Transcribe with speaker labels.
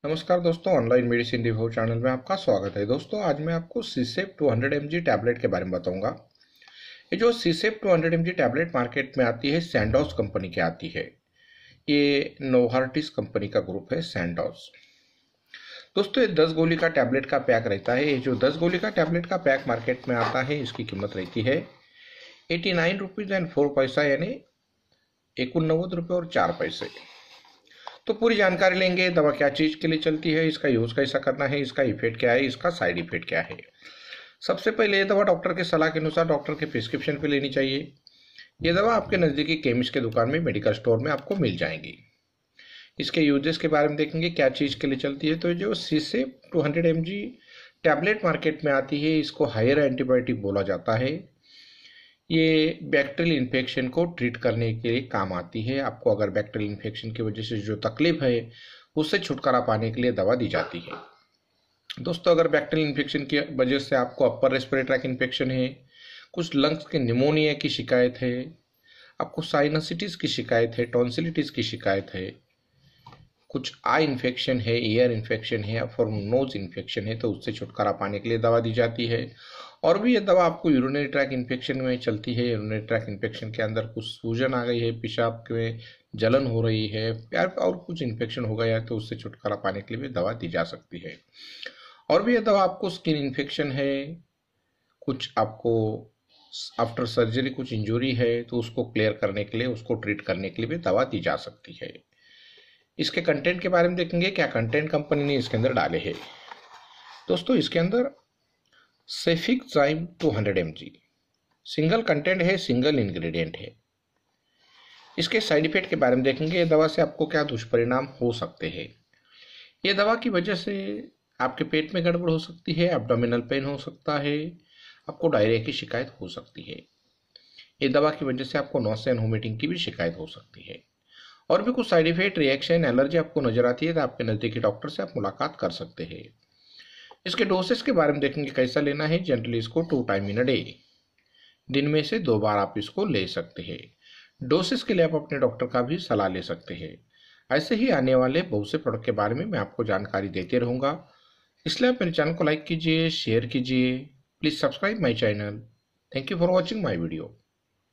Speaker 1: नमस्कार दोस्तों, online medicine review channel में आपका स्वागत है। दोस्तों, आज मैं आपको सीसेप 200 mg टैबलेट के बारे में बताऊंगा। ये जो सीसेप 200 mg टैबलेट मार्केट में आती है, सैंडोज कंपनी की आती है। ये नोवार्टिस कंपनी का ग्रुप है सैंडोज। दोस्तों, ये 10 गोली का टैबलेट का पैक रहता है। ये जो 10 गोली का टैबलेट का पैक मार्केट में आता है, इसकी कीमत रहती है 89 रुपीज़ एंड 4 पैसा, यानी 89 रुपये और 4 पैसे। तो पूरी जानकारी लेंगे, दवा क्या चीज़ के लिए चलती है, इसका यूज़ कैसा करना है, इसका इफेक्ट क्या है, इसका साइड इफेक्ट क्या है। सबसे पहले ये दवा डॉक्टर के सलाह के अनुसार डॉक्टर के प्रिस्क्रिप्शन पे लेनी चाहिए। ये दवा आपके नज़दीकी केमिस्ट के दुकान में, मेडिकल स्टोर में आपको मिल जाएंगी। इसके यूजेस के बारे में देखेंगे, क्या चीज़ के लिए चलती है। तो जो सीसेप 200 mg टैबलेट मार्केट में आती है, इसको हायर एंटीबायोटिक बोला जाता है। ये बैक्टीरियल इन्फेक्शन को ट्रीट करने के लिए काम आती है। आपको अगर बैक्टीरियल इन्फेक्शन की वजह से जो तकलीफ है, उससे छुटकारा पाने के लिए दवा दी जाती है। दोस्तों, अगर बैक्टीरियल इन्फेक्शन की वजह से आपको अपर रेस्पिरेटरी ट्रैक्ट इन्फेक्शन है, कुछ लंग्स के निमोनिया की शिकायत है, आपको साइनसिटिस की शिकायत है, टॉन्सिलिटिस की शिकायत है, कुछ आई इन्फेक्शन है, ईयर इन्फेक्शन है, और नोज इन्फेक्शन है, तो उससे छुटकारा पाने के लिए दवा दी जाती है। और भी ये दवा आपको यूरिनरी ट्रैक्ट इन्फेक्शन में चलती है। यूरिनरी ट्रैक्ट इन्फेक्शन के अंदर कुछ सूजन आ गई है, पेशाब में जलन हो रही है, या और कुछ इन्फेक्शन हो गया है, तो उससे छुटकारा पाने के लिए भी दवा दी जा सकती है। और भी ये दवा आपको स्किन इन्फेक्शन है, कुछ आपको आफ्टर सर्जरी कुछ इंजरी है, तो उसको क्लियर करने के लिए, उसको ट्रीट करने के लिए भी दवा दी जा सकती है। इसके कंटेंट के बारे में देखेंगे, क्या कंटेंट कंपनी ने इसके अंदर डाले हैं। दोस्तों, इसके अंदर सेफिक्साइम 200 mg सिंगल कंटेंट है, सिंगल इंग्रेडिएंट है। इसके साइड इफेक्ट के बारे में देखेंगे, ये दवा से आपको क्या दुष्परिणाम हो सकते हैं। ये दवा की वजह से आपके पेट में गड़बड़ हो सकती है, एब्डोमिनल पेन हो सकता है, आपको डायरिया की शिकायत हो सकती है। ये दवा की वजह से आपको नॉसिया एंड वोमिटिंग की भी शिकायत हो सकती है। और भी कुछ साइड इफेक्ट, रिएक्शन, एलर्जी आपको नजर आती है, तो आपके नज़दीकी डॉक्टर से आप मुलाकात कर सकते हैं। इसके डोसेस के बारे में देखेंगे, कैसा लेना है। जनरली इसको 2 टाइम इन अ डे, दिन में से 2 बार आप इसको ले सकते हैं। डोसेस के लिए आप अपने डॉक्टर का भी सलाह ले सकते हैं। ऐसे ही आने वाले बहुत से प्रोडक्ट के बारे में मैं आपको जानकारी देते रहूँगा, इसलिए आप मेरे चैनल को लाइक कीजिए, शेयर कीजिए, please subscribe my channel. Thank you for watching my video.